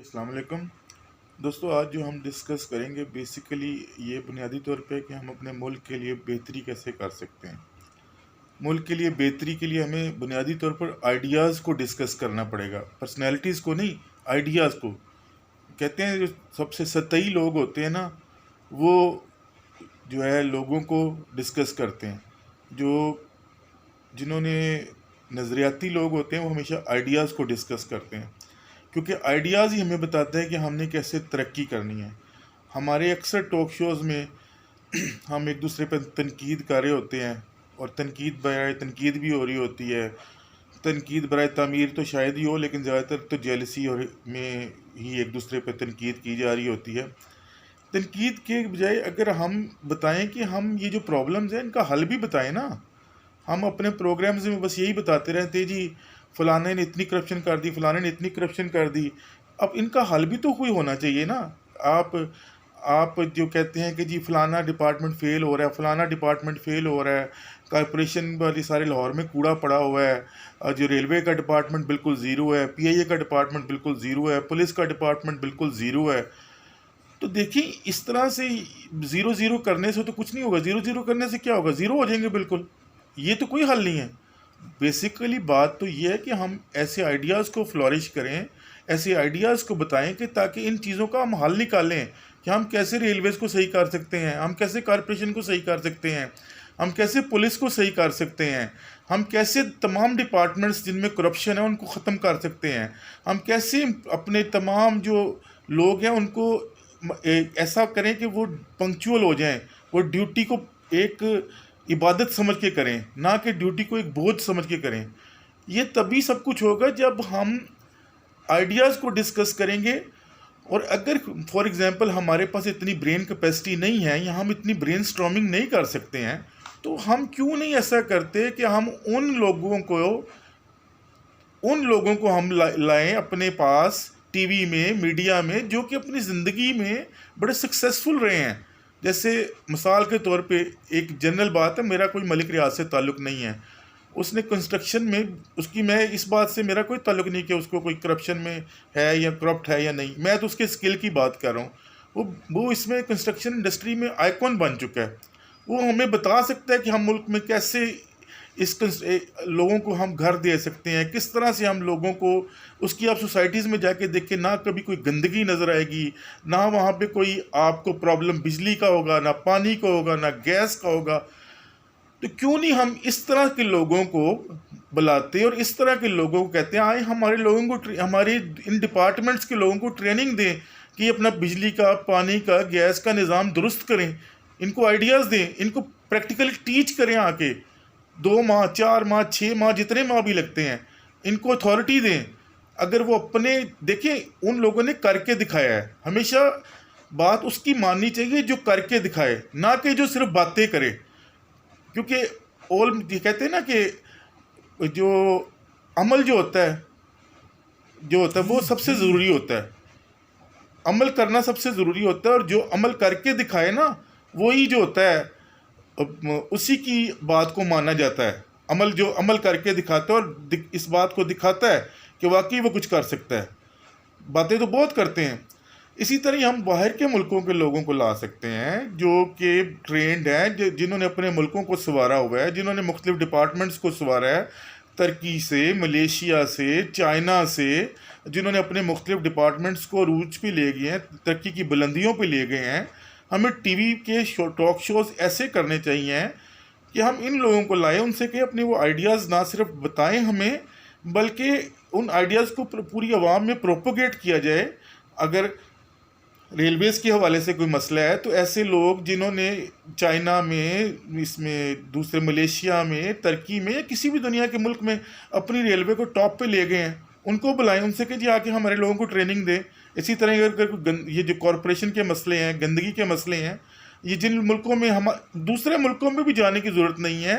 अस्सलाम वालेकुम दोस्तों। आज जो हम डिस्कस करेंगे बेसिकली ये बुनियादी तौर पे कि हम अपने मुल्क के लिए बेहतरी कैसे कर सकते हैं। मुल्क के लिए बेहतरी के लिए हमें बुनियादी तौर पर आइडियाज़ को डिस्कस करना पड़ेगा, पर्सनैलिटीज़ को नहीं, आइडियाज़ को। कहते हैं जो सबसे सतही लोग होते हैं ना, वो जो है लोगों को डिस्कस करते हैं। जो जिन्होंने नज़रियाती लोग होते हैं वो हमेशा आइडियाज़ को डिस्कस करते हैं, क्योंकि आइडियाज़ ही हमें बताते हैं कि हमने कैसे तरक्की करनी है। हमारे अक्सर टॉक शोज़ में हम एक दूसरे पर तनकीद कर रहे होते हैं, और तनकीद बराए तनकीद भी हो रही होती है। तनकीद बराए तामीर तो शायद ही हो, लेकिन ज़्यादातर तो जेलसी और में ही एक दूसरे पर तनकीद की जा रही होती है। तनकीद के बजाय अगर हम बताएं कि हम ये जो प्रॉब्लम्स हैं इनका हल भी बताएं ना। हम अपने प्रोग्राम्स में बस यही बताते रहते जी फलाने ने इतनी करप्शन कर दी, फलाने ने इतनी करप्शन कर दी। अब इनका हल भी तो कोई होना चाहिए ना। आप जो कहते हैं कि जी फलाना डिपार्टमेंट फेल हो रहा है, फलाना डिपार्टमेंट फेल हो रहा है, कॉरपोरेशन वाली सारे लाहौर में कूड़ा पड़ा हुआ है, और जो रेलवे का डिपार्टमेंट बिल्कुल ज़ीरो है, पीआईए का डिपार्टमेंट बिल्कुल ज़ीरो है, पुलिस का डिपार्टमेंट बिल्कुल ज़ीरो है। तो देखिए इस तरह से ज़ीरो ज़ीरो करने से तो कुछ नहीं होगा। ज़ीरो ज़ीरो करने से क्या होगा? ज़ीरो हो जाएंगे बिल्कुल। ये तो कोई हल नहीं है। बेसिकली बात तो ये है कि हम ऐसे आइडियाज़ को फ्लॉरिश करें, ऐसे आइडियाज़ को बताएं कि ताकि इन चीज़ों का हम हल निकालें कि हम कैसे रेलवेज़ को सही कर सकते हैं, हम कैसे कॉरपोरेशन को सही कर सकते हैं, हम कैसे पुलिस को सही कर सकते हैं, हम कैसे तमाम डिपार्टमेंट्स जिनमें करप्शन है उनको ख़त्म कर सकते हैं, हम कैसे अपने तमाम जो लोग हैं उनको ऐसा करें कि वो पंक्चुअल हो जाएं, वो ड्यूटी को एक इबादत समझ के करें, ना कि ड्यूटी को एक बोझ समझ के करें। ये तभी सब कुछ होगा जब हम आइडियाज़ को डिस्कस करेंगे। और अगर फॉर एग्जांपल हमारे पास इतनी ब्रेन कैपेसिटी नहीं है या हम इतनी ब्रेन स्टॉर्मिंग नहीं कर सकते हैं, तो हम क्यों नहीं ऐसा करते कि हम उन लोगों को हम लाएं अपने पास टीवी में, मीडिया में, जो कि अपनी ज़िंदगी में बड़े सक्सेसफुल रहे हैं। जैसे मिसाल के तौर पे एक जनरल बात है, मेरा कोई मलिक रियाज से ताल्लुक़ नहीं है, उसने कंस्ट्रक्शन में उसकी, मैं इस बात से मेरा कोई ताल्लुक़ नहीं कि उसको कोई करप्शन में है या करप्ट है या नहीं, मैं तो उसके स्किल की बात कर रहा हूँ। वो इसमें कंस्ट्रक्शन इंडस्ट्री में आइकॉन बन चुका है। वो हमें बता सकता है कि हम मुल्क में कैसे लोगों को हम घर दे सकते हैं, किस तरह से हम लोगों को, उसकी आप सोसाइटीज़ में जाके देखें ना, कभी कोई गंदगी नज़र आएगी, ना वहाँ पे कोई आपको प्रॉब्लम बिजली का होगा, ना पानी का होगा, ना गैस का होगा। तो क्यों नहीं हम इस तरह के लोगों को बुलाते और इस तरह के लोगों को कहते हैं आए हमारे लोगों को, हमारे इन डिपार्टमेंट्स के लोगों को ट्रेनिंग दें कि अपना बिजली का, पानी का, गैस का निज़ाम दुरुस्त करें। इनको आइडियाज़ दें, इनको प्रैक्टिकली टीच करें आके। 2 माह, 4 माह, 6 माह, जितने माह भी लगते हैं, इनको अथॉरिटी दें। अगर वो अपने देखें, उन लोगों ने करके दिखाया है। हमेशा बात उसकी माननी चाहिए जो करके दिखाए, ना कि जो सिर्फ बातें करे। क्योंकि ऑल ये कहते हैं ना कि जो अमल जो होता है वो सबसे ज़रूरी होता है। अमल करना सबसे ज़रूरी होता है, और जो अमल करके दिखाए ना, वही जो होता है उसी की बात को माना जाता है। अमल जो अमल करके दिखाता है और इस बात को दिखाता है कि वाकई वो कुछ कर सकता है। बातें तो बहुत करते हैं। इसी तरह हम बाहर के मुल्कों के लोगों को ला सकते हैं जो कि ट्रेंड हैं, जिन्होंने अपने मुल्कों को संवारा हुआ है, जिन्होंने मुख्तलिफ डिपार्टमेंट्स को संवारा है, तुर्की से, मलेशिया से, चाइना से, जिन्होंने अपने मुख्तलिफ डिपार्टमेंट्स को रूज पे ले गए हैं, तरक्की की बुलंदियों पे ले गए हैं। हमें टीवी के टॉक शोज़ ऐसे करने चाहिए कि हम इन लोगों को लाएं, उनसे कि अपने वो आइडियाज़ ना सिर्फ बताएं हमें, बल्कि उन आइडियाज़ को पूरी आवाम में प्रोपोगेट किया जाए। अगर रेलवेज़ के हवाले से कोई मसला है तो ऐसे लोग जिन्होंने चाइना में, इसमें दूसरे मलेशिया में, तुर्की में, या किसी भी दुनिया के मुल्क में अपनी रेलवे को टॉप पे ले गए हैं, उनको बुलाएं, उनसे कि जी आके हमारे लोगों को ट्रेनिंग दें। इसी तरह अगर ये जो कॉरपोरेशन के मसले हैं, गंदगी के मसले हैं, ये जिन मुल्कों में हम, दूसरे मुल्कों में भी जाने की ज़रूरत नहीं है।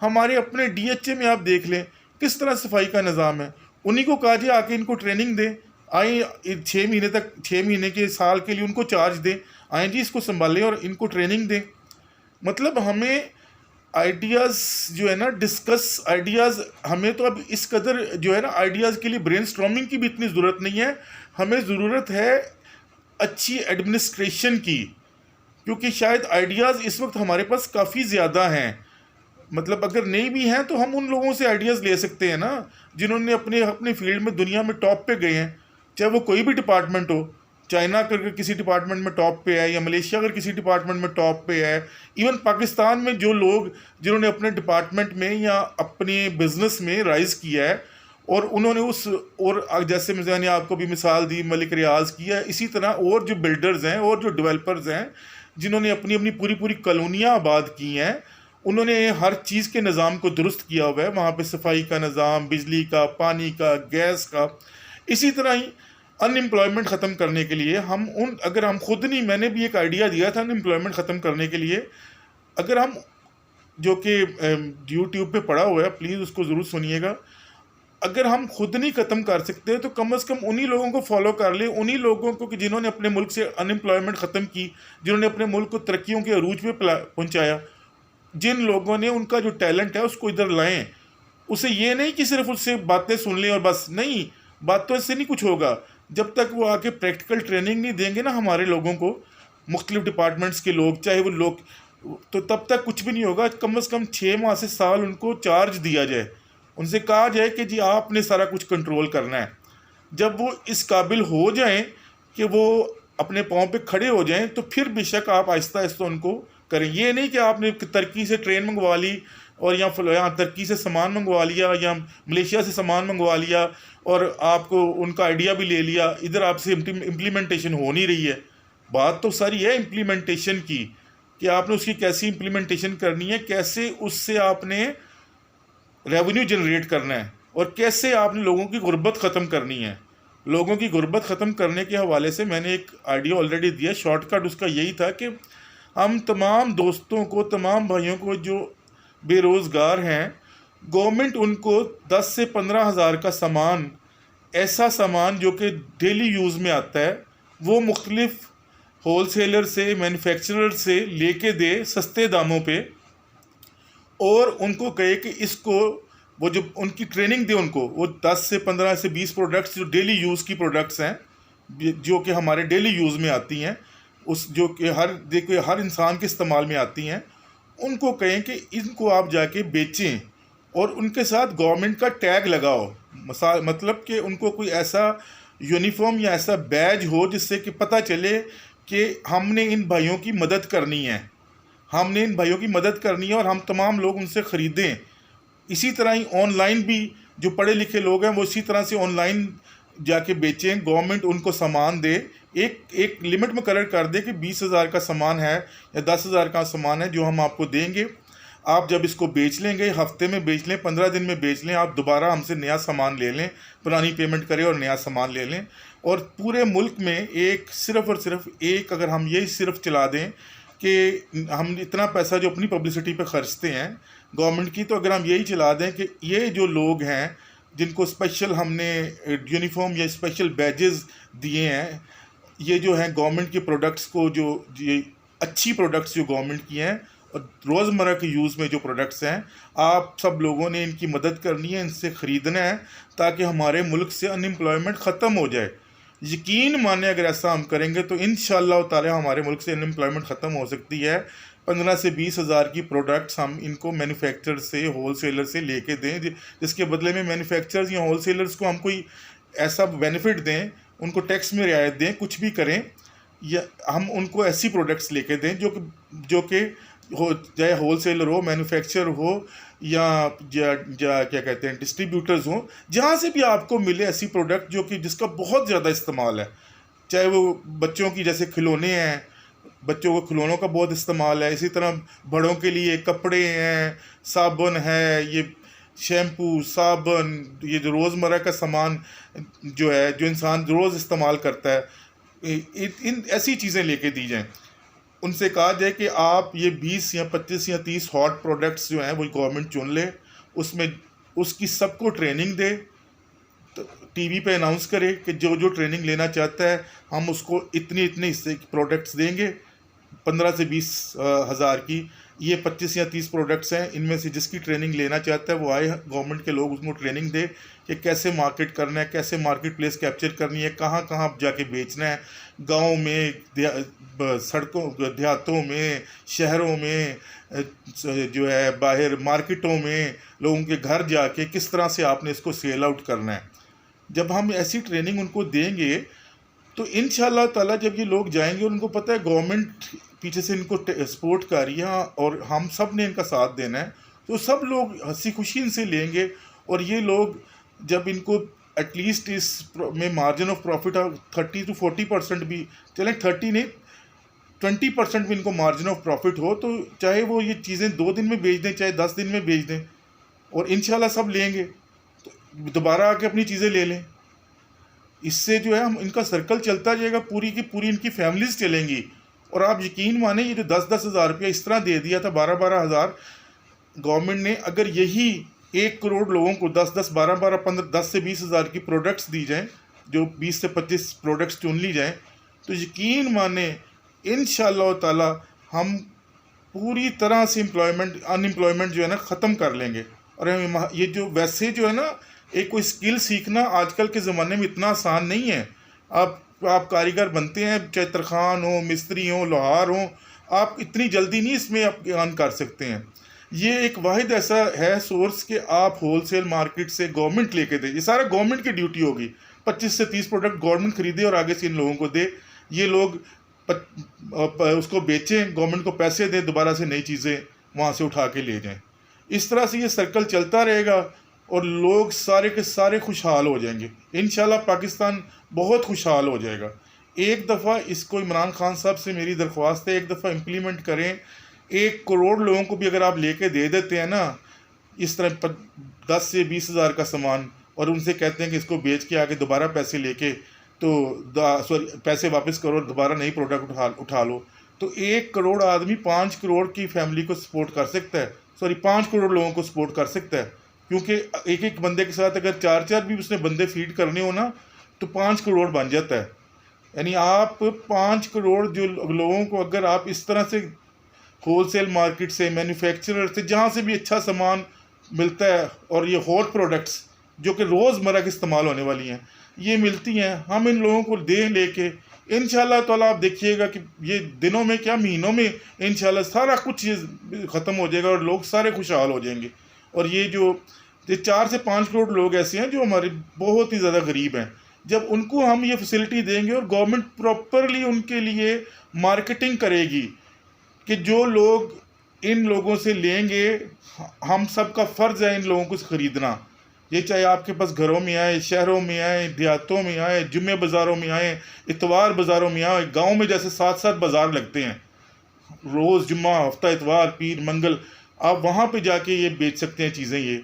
हमारे अपने डीएचए में आप देख लें किस तरह सफाई का निज़ाम है। उन्हीं को कहा जाए आके इनको ट्रेनिंग दें, आए 6 महीने तक, 6 महीने के, साल के लिए उनको चार्ज दें, आए जी इसको संभालें और इनको ट्रेनिंग दें। मतलब हमें आइडियाज़ जो है ना, डिस्कस आइडियाज़, हमें तो अब इस कदर जो है ना आइडियाज़ के लिए ब्रेनस्टॉर्मिंग की भी इतनी ज़रूरत नहीं है, हमें ज़रूरत है अच्छी एडमिनिस्ट्रेशन की, क्योंकि शायद आइडियाज़ इस वक्त हमारे पास काफ़ी ज़्यादा हैं। मतलब अगर नहीं भी हैं तो हम उन लोगों से आइडियाज़ ले सकते हैं ना, जिन्होंने अपने अपने फील्ड में दुनिया में टॉप पे गए हैं, चाहे वो कोई भी डिपार्टमेंट हो। चाइना अगर किसी डिपार्टमेंट में टॉप पे है, या मलेशिया अगर किसी डिपार्टमेंट में टॉप पे है, इवन पाकिस्तान में जो लोग जिन्होंने अपने डिपार्टमेंट में या अपने बिजनेस में राइज किया है, और उन्होंने उस, और जैसे मैंने आपको भी मिसाल दी मलिक रियाज की है, इसी तरह और जो बिल्डर्स हैं और जो डेवलपर्स हैं जिन्होंने अपनी अपनी पूरी पूरी कॉलोनियाँ आबाद की हैं, उन्होंने हर चीज़ के निज़ाम को दुरुस्त किया हुआ है। वहाँ पे सफाई का निज़ाम, बिजली का, पानी का, गैस का। इसी तरह ही अनएम्प्लॉयमेंट ख़त्म करने के लिए अगर हम खुद नहीं, मैंने भी एक आइडिया दिया था अनएम्प्लॉयमेंट ख़त्म करने के लिए, अगर हम, जो कि यूट्यूब पे पड़ा हुआ है, प्लीज़ उसको ज़रूर सुनिएगा। अगर हम खुद नहीं ख़त्म कर सकते तो कम से कम उन्हीं लोगों को फॉलो कर ले, उन्हीं लोगों को कि जिन्होंने अपने मुल्क से अनएम्प्लॉयमेंट ख़त्म की, जिन्होंने अपने मुल्क को तरक्कियों के अरूज पे पहुँचाया, जिन लोगों ने उनका जो टैलेंट है उसको इधर लाएं। उसे ये नहीं कि सिर्फ उससे बातें सुन लें और बस, नहीं, बातों से नहीं कुछ होगा। जब तक वो आके प्रैक्टिकल ट्रेनिंग नहीं देंगे ना हमारे लोगों को, मुख्तलिफ डिपार्टमेंट्स के लोग, चाहे वो लोग, तो तब तक कुछ भी नहीं होगा। कम से कम 6 माह से साल उनको चार्ज दिया जाए, उनसे कहा जाए कि जी आपने सारा कुछ कंट्रोल करना है। जब वो इस काबिल हो जाएं कि वो अपने पाँव पे खड़े हो जाएं, तो फिर बेशक आप आहिस्ता आहिस्ता उनको करें। ये नहीं कि आपने तुर्की से ट्रेन मंगवा ली, और यहाँ तुर्की से सामान मंगवा लिया, या मलेशिया से सामान मंगवा लिया, और आपको उनका आइडिया भी ले लिया, इधर आपसे इम्प्लीमेंटेशन हो नहीं रही है। बात तो सारी है इम्प्लीमेंटेशन की, कि आपने उसकी कैसी इम्प्लीमेंटेशन करनी है, कैसे उससे आपने रेवेन्यू जनरेट करना है, और कैसे आपने लोगों की गुर्बत ख़त्म करनी है। लोगों की गुर्बत ख़त्म करने के हवाले से मैंने एक आइडिया ऑलरेडी दिया। शॉर्टकट उसका यही था कि हम तमाम दोस्तों को, तमाम भाइयों को जो बेरोज़गार हैं, गवर्नमेंट उनको 10 से 15 हज़ार का सामान, ऐसा सामान जो कि डेली यूज़ में आता है, वो मुख्तलिफ होल सेलर से, मैन्युफैक्चरर से लेके दे सस्ते दामों पे, और उनको कहे कि इसको, वो जो उनकी ट्रेनिंग दे उनको, वो 10 से 15 से 20 प्रोडक्ट्स जो डेली यूज़ की प्रोडक्ट्स हैं, जो कि हमारे डेली यूज़ में आती हैं, उस जो कि हर इंसान के इस्तेमाल में आती हैं, उनको कहें कि इनको आप जाके बेचें, और उनके साथ गवर्नमेंट का टैग लगाओ। मतलब कि उनको कोई ऐसा यूनिफॉर्म या ऐसा बैज हो जिससे कि पता चले कि हमने इन भाइयों की मदद करनी है, हमने इन भाइयों की मदद करनी है, और हम तमाम लोग उनसे ख़रीदें। इसी तरह ही ऑनलाइन भी जो पढ़े लिखे लोग हैं वो इसी तरह से ऑनलाइन जाके बेचें, गवर्नमेंट उनको सामान दे, एक लिमिट मुकर्रर कर दे कि 20,000 का सामान है या 10,000 का सामान है जो हम आपको देंगे, आप जब इसको बेच लेंगे, हफ्ते में बेच लें, 15 दिन में बेच लें, आप दोबारा हमसे नया सामान ले लें, पुरानी पेमेंट करें और नया सामान ले लें। और पूरे मुल्क में एक सिर्फ़ और सिर्फ एक, अगर हम यही सिर्फ चला दें कि हम इतना पैसा जो अपनी पब्लिसिटी पे खर्चते हैं गवर्नमेंट की, तो अगर हम यही चला दें कि ये जो लोग हैं जिनको स्पेशल हमने यूनिफॉर्म या स्पेशल बैजेस दिए हैं, ये जो हैं गवर्नमेंट के प्रोडक्ट्स को, जो ये अच्छी प्रोडक्ट्स जो गवर्नमेंट की हैं और रोज़मर्रा के यूज़ में जो प्रोडक्ट्स हैं, आप सब लोगों ने इनकी मदद करनी है, इनसे ख़रीदना है, ताकि हमारे मुल्क से अनएम्प्लॉयमेंट ख़त्म हो जाए। यकीन माने अगर ऐसा हम करेंगे तो इंशाअल्लाह ताला हमारे मुल्क से अनएम्प्लॉयमेंट ख़त्म हो सकती है। 15 से 20 हज़ार की प्रोडक्ट्स हम इनको मैन्युफैक्चर से, होल सेलर से लेके दें, जिसके बदले में मैन्युफैक्चरर्स या होल सेलर्स को हम कोई ऐसा बेनिफिट दें, उनको टैक्स में रियायत दें, कुछ भी करें, या हम उनको ऐसी प्रोडक्ट्स लेके दें जो कि हो, चाहे होल सेलर हो, मैन्युफैक्चर हो, या क्या कहते हैं, डिस्ट्रीब्यूटर्स हों, जहाँ से भी आपको मिले ऐसी प्रोडक्ट जो कि जिसका बहुत ज़्यादा इस्तेमाल है। चाहे वो बच्चों की, जैसे खिलौने हैं, बच्चों को खिलौनों का बहुत इस्तेमाल है, इसी तरह बड़ों के लिए कपड़े हैं, साबुन है, ये शैम्पू, साबुन, ये जो रोज़मर्रा का सामान जो है, जो इंसान रोज़ इस्तेमाल करता है, इन ऐसी चीज़ें लेके दी जाएँ। उनसे कहा जाए कि आप ये 20 या 25 या 30 हॉट प्रोडक्ट्स जो हैं वो गवर्नमेंट चुन ले, उसमें उसकी सबको ट्रेनिंग दे, तो टीवी पे अनाउंस करे कि जो जो ट्रेनिंग लेना चाहता है हम उसको इतने इतने हिस्से की प्रोडक्ट्स देंगे, 15 से 20 हज़ार की, ये 25 या 30 प्रोडक्ट्स हैं। इनमें से जिसकी ट्रेनिंग लेना चाहता है वो आए, गवर्नमेंट के लोग उसको ट्रेनिंग दे कि कैसे मार्केट करना है, कैसे मार्केट प्लेस कैप्चर करनी है, कहाँ कहाँ जाके बेचना है, गाँव में, सड़कों, देहातों में, शहरों में, जो है बाहर मार्केटों में, लोगों के घर जाके किस तरह से आपने इसको सेल आउट करना है। जब हम ऐसी ट्रेनिंग उनको देंगे तो इंशाल्लाह ताला जब ये लोग जाएंगे और उनको पता है गवर्नमेंट पीछे से इनको सपोर्ट कर रही है और हम सब ने इनका साथ देना है, तो सब लोग हंसी खुशी इनसे लेंगे। और ये लोग जब इनको एटलीस्ट इस में मार्जिन ऑफ प्रॉफिट 30 to 40% भी चलें, 30 नहीं 20% भी इनको मार्जिन ऑफ प्रॉफिट हो, तो चाहे वो ये चीज़ें 2 दिन में बेच दें चाहे 10 दिन में बेच दें, और इंशाल्लाह सब लेंगे तो दोबारा आके अपनी चीज़ें ले लें। इससे जो है हम इनका सर्कल चलता जाएगा, पूरी की पूरी इनकी फैमिलीज चलेंगी। और आप यकीन माने ये जो 10-10 हज़ार रुपया इस तरह दे दिया था, 12-12 हज़ार गवर्नमेंट ने, अगर यही 1 करोड़ लोगों को 10-10, 12-12, 15, 10 से 20 हज़ार की प्रोडक्ट्स दी जाएँ, जो 20 से 25 प्रोडक्ट्स चुन ली जाएँ, तो यकीन माने इंशाअल्लाह ताला हम पूरी तरह से अनएम्प्लॉयमेंट जो है ना ख़त्म कर लेंगे। और हम ये जो वैसे जो है ना एक कोई स्किल सीखना आजकल के ज़माने में इतना आसान नहीं है। आप कारीगर बनते हैं, चाहे तरखान हो, मिस्त्री हो, लोहार हो, आप इतनी जल्दी नहीं इसमें आप अर्न कर सकते हैं। ये एक वाहिद ऐसा है सोर्स कि आप होलसेल मार्केट से गवर्नमेंट लेके दे, ये सारा गवर्नमेंट की ड्यूटी होगी। 25 से 30 प्रोडक्ट गवर्नमेंट खरीदे और आगे से इन लोगों को दे, ये लोग उसको बेचें, गवर्नमेंट को पैसे दें, दोबारा से नई चीज़ें वहाँ से उठा के ले जाएं। इस तरह से ये सर्कल चलता रहेगा और लोग सारे के सारे खुशहाल हो जाएंगे। इंशाल्लाह पाकिस्तान बहुत खुशहाल हो जाएगा। एक दफ़ा इसको इमरान खान साहब से मेरी दरख्वास्त है, एक दफ़ा इम्प्लीमेंट करें। 1 करोड़ लोगों को भी अगर आप लेके दे देते हैं ना इस तरह 10 से 20 हज़ार का सामान, और उनसे कहते हैं कि इसको बेच के आके दोबारा पैसे लेके पैसे वापस करो, दोबारा नई प्रोडक्ट उठा लो, तो 1 करोड़ आदमी 5 करोड़ की फैमिली को सपोर्ट कर सकता है, 5 करोड़ लोगों को सपोर्ट कर सकता है। क्योंकि एक एक बंदे के साथ अगर 4-4 भी उसने बंदे फीड करने हो ना तो 5 करोड़ बन जाता है। यानी आप 5 करोड़ जो लोगों को अगर आप इस तरह से होलसेल मार्केट से, मैन्युफैक्चरर से, जहाँ से भी अच्छा सामान मिलता है, और ये हॉट प्रोडक्ट्स जो कि रोज़मर्रा के इस्तेमाल होने वाली हैं ये मिलती हैं, हम इन लोगों को दें लेके इंशाल्लाह ताला आप देखिएगा कि ये दिनों में क्या महीनों में इंशाल्लाह सारा कुछ ये ख़त्म हो जाएगा और लोग सारे खुशहाल हो जाएंगे। और ये 4 से 5 करोड़ लोग ऐसे हैं जो हमारे बहुत ही ज़्यादा गरीब हैं, जब उनको हम ये फैसिलिटी देंगे और गवर्नमेंट प्रॉपरली उनके लिए मार्केटिंग करेगी कि जो लोग इन लोगों से लेंगे, हम सब का फ़र्ज़ है इन लोगों को ख़रीदना। ये चाहे आपके पास घरों में आए, शहरों में आए, देहातों में आए, जुम्मे बाज़ारों में आए, इतवार बाज़ारों में आए, गाँव में जैसे 7-7 बाज़ार लगते हैं, रोज़ जुम्मा, हफ्ता इतवार, पीर, मंगल, आप वहाँ पे जाके ये बेच सकते हैं चीज़ें। ये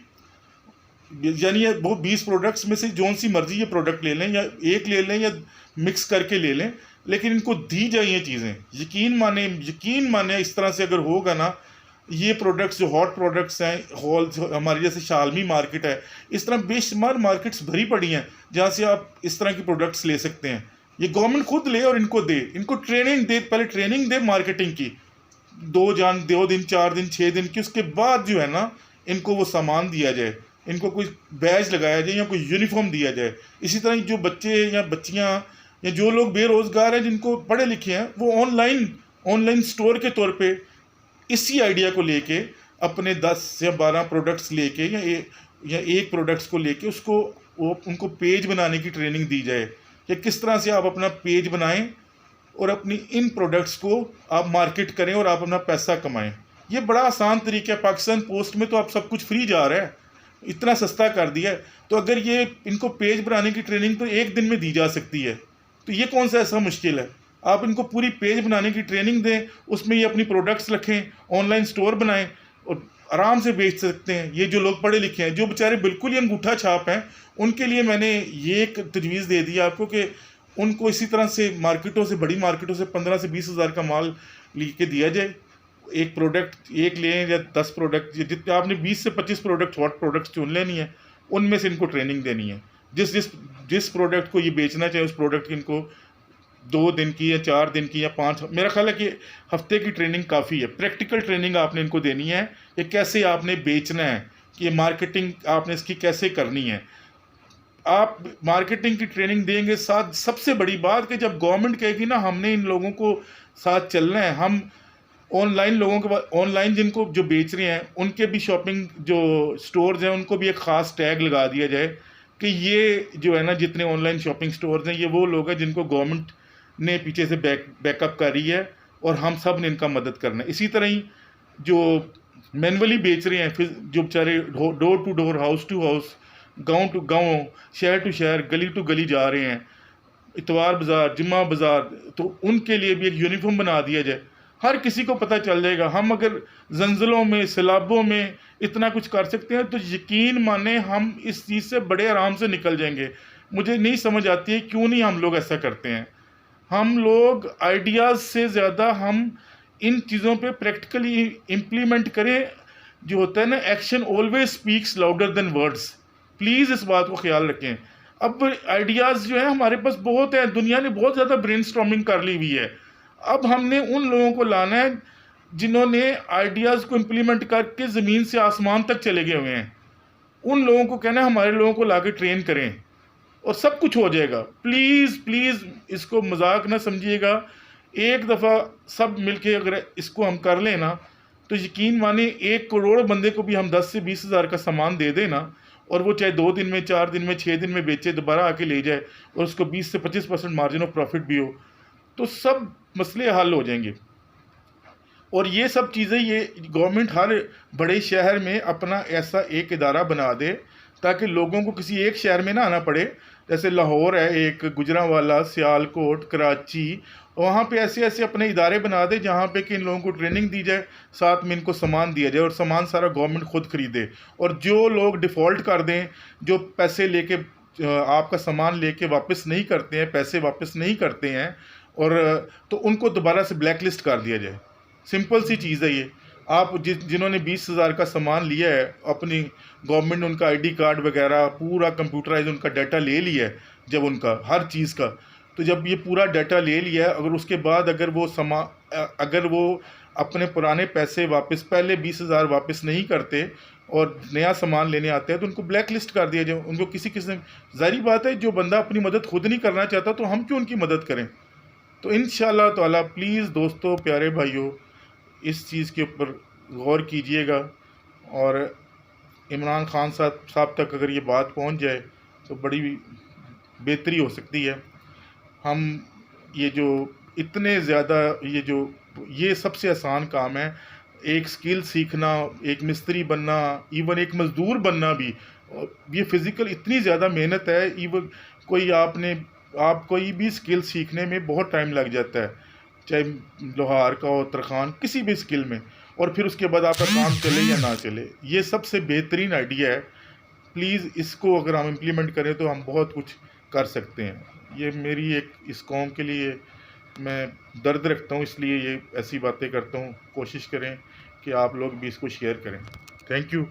यानी वो 20 प्रोडक्ट्स में से जौन सी मर्जी ये प्रोडक्ट ले लें, या एक ले लें या मिक्स करके ले लें, लेकिन इनको दी जाए ये चीज़ें। यकीन माने इस तरह से अगर होगा ना, ये प्रोडक्ट्स जो हॉट प्रोडक्ट्स हैं, हमारी जैसे शालमी मार्केट है, इस तरह बेशुमार मार्केट्स भरी पड़ी हैं जहाँ से आप इस तरह की प्रोडक्ट्स ले सकते हैं। ये गवर्नमेंट खुद ले और इनको दे, इनको ट्रेनिंग दे, पहले ट्रेनिंग दे मार्केटिंग की, 2 दिन, 4 दिन, 6 दिन की, उसके बाद जो है ना इनको वो सामान दिया जाए, इनको कोई बैज लगाया जाए या कोई यूनिफॉर्म दिया जाए। इसी तरह जो बच्चे या बच्चियाँ या जो लोग बेरोज़गार हैं, जिनको पढ़े लिखे हैं, वो ऑनलाइन स्टोर के तौर पे इसी आइडिया को लेके अपने 10 या 12 प्रोडक्ट्स लेके या एक प्रोडक्ट्स को लेके उनको पेज बनाने की ट्रेनिंग दी जाए कि किस तरह से आप अपना पेज बनाएं और अपनी इन प्रोडक्ट्स को आप मार्केट करें और आप अपना पैसा कमाएं। ये बड़ा आसान तरीका है। पाकिस्तान पोस्ट में तो आप सब कुछ फ्री जा रहा है, इतना सस्ता कर दिया है, तो अगर ये इनको पेज बनाने की ट्रेनिंग तो 1 दिन में दी जा सकती है, तो ये कौन सा ऐसा मुश्किल है। आप इनको पूरी पेज बनाने की ट्रेनिंग दें, उसमें ये अपनी प्रोडक्ट्स रखें, ऑनलाइन स्टोर बनाएं और आराम से बेच सकते हैं। ये जो लोग पढ़े लिखे हैं, जो बेचारे बिल्कुल ही अंगूठा छाप हैं, उनके लिए मैंने ये एक तजवीज़ दे दी आपको कि उनको इसी तरह से मार्केटों से, बड़ी मार्केटों से 15 से 20 हज़ार का माल लेके दिया जाए। एक प्रोडक्ट एक लें या 10 प्रोडक्ट, जितने आपने 20 से 25 प्रोडक्ट हॉट प्रोडक्ट्स चुन लेनी है, उनमें से इनको ट्रेनिंग देनी है। जिस प्रोडक्ट को ये बेचना चाहे उस प्रोडक्ट की इनको 2 दिन की या 4 दिन की या 5, मेरा ख्याल है कि हफ्ते की ट्रेनिंग काफ़ी है। प्रैक्टिकल ट्रेनिंग आपने इनको देनी है कि कैसे आपने बेचना है, कि मार्केटिंग आपने इसकी कैसे करनी है। आप मार्केटिंग की ट्रेनिंग देंगे, साथ सबसे बड़ी बात कि जब गवर्नमेंट कहेगी ना हमने इन लोगों को साथ चलना है, हम ऑनलाइन लोगों के ऑनलाइन जिनको जो बेच रहे हैं उनके भी शॉपिंग जो स्टोर्स हैं उनको भी एक ख़ास टैग लगा दिया जाए कि ये जो है ना जितने ऑनलाइन शॉपिंग स्टोर्स हैं ये वो लोग हैं जिनको गवर्नमेंट ने पीछे से बैकअप कर रही है और हम सब ने इनका मदद करना है। इसी तरह ही जो मैनुअली बेच रहे हैं, फिर जो बेचारे door to door, house to house, गांव टू गांव, शहर टू शहर, गली टू गली जा रहे हैं, इतवार बाज़ार, जुम्मा बाज़ार, तो उनके लिए भी एक यूनिफॉर्म बना दिया जाए। हर किसी को पता चल जाएगा। हम अगर जंजलों में, सैलाबों में इतना कुछ कर सकते हैं तो यकीन माने हम इस चीज़ से बड़े आराम से निकल जाएंगे। मुझे नहीं समझ आती है क्यों नहीं हम लोग ऐसा करते हैं। हम लोग आइडियाज़ से ज़्यादा हम इन चीज़ों पे प्रैक्टिकली इम्प्लीमेंट करें। जो होता है ना, action always speaks louder than words. Please इस बात को ख्याल रखें। अब आइडियाज़ जो है हमारे पास बहुत है, दुनिया ने बहुत ज़्यादा ब्रेनस्टॉर्मिंग कर ली हुई है। अब हमने उन लोगों को लाना है जिन्होंने आइडियाज़ को इम्प्लीमेंट करके ज़मीन से आसमान तक चले गए हुए हैं। उन लोगों को कहना है हमारे लोगों को ला के ट्रेन करें और सब कुछ हो जाएगा। प्लीज़ प्लीज़ इसको मजाक ना समझिएगा। एक दफ़ा सब मिलके अगर इसको हम कर लें ना तो यकीन माने 1 करोड़ बंदे को भी हम 10 से 20 हज़ार का सामान दे दें ना, और वो चाहे 2 दिन में, 4 दिन में, 6 दिन में बेचे, दोबारा आके ले जाए और उसको 20 से 25% मार्जिन ऑफ प्रॉफिट भी हो, तो सब मसले हल हो जाएंगे। और ये सब चीज़ें ये गवर्नमेंट हर बड़े शहर में अपना ऐसा एक इदारा बना दे ताकि लोगों को किसी एक शहर में ना आना पड़े। जैसे लाहौर है एक, गुजरांवाला, सियालकोट, कराची, वहाँ पे ऐसे ऐसे अपने इदारे बना दे जहाँ पे कि इन लोगों को ट्रेनिंग दी जाए, साथ में इनको सामान दिया जाए और सामान सारा गवर्नमेंट खुद खरीदे। और जो लोग डिफ़ॉल्ट कर दें, जो पैसे लेके आपका सामान लेके वापस नहीं करते हैं, पैसे वापस नहीं करते हैं, और तो उनको दोबारा से ब्लैक लिस्ट कर दिया जाए। सिंपल सी चीज़ है ये। आप जिन्होंने 20,000 का सामान लिया है, अपनी गवर्नमेंट ने उनका आईडी कार्ड वगैरह पूरा कंप्यूटराइज उनका डाटा ले लिया है, जब उनका हर चीज़ का, तो जब ये पूरा डाटा ले लिया है, अगर उसके बाद अगर वो अपने पुराने पैसे वापस, पहले 20,000 वापस नहीं करते और नया सामान लेने आते हैं तो उनको ब्लैक लिस्ट कर दिया जाए। उनको किसी किस्म, ज़ाहिर बात है जो बंदा अपनी मदद खुद नहीं करना चाहता तो हम क्यों उनकी मदद करें। तो इंशाअल्लाह ताला प्लीज़ दोस्तों, प्यारे भाइयों, इस चीज़ के ऊपर गौर कीजिएगा और इमरान खान साहब तक अगर ये बात पहुंच जाए तो बड़ी बेहतरी हो सकती है। हम ये जो इतने ज़्यादा ये सबसे आसान काम है, एक स्किल सीखना, एक मिस्त्री बनना, इवन एक मज़दूर बनना भी, ये फ़िज़िकल इतनी ज़्यादा मेहनत है। इवन आप कोई भी स्किल सीखने में बहुत टाइम लग जाता है, चाहे लोहार का हो, तरखान, किसी भी स्किल में, और फिर उसके बाद आपका काम चले या ना चले। ये सबसे बेहतरीन आइडिया है। प्लीज़ इसको अगर हम इम्प्लीमेंट करें तो हम बहुत कुछ कर सकते हैं। ये मेरी एक इस कौम के लिए मैं दर्द रखता हूँ, इसलिए ये ऐसी बातें करता हूँ। कोशिश करें कि आप लोग भी इसको शेयर करें। Thank you.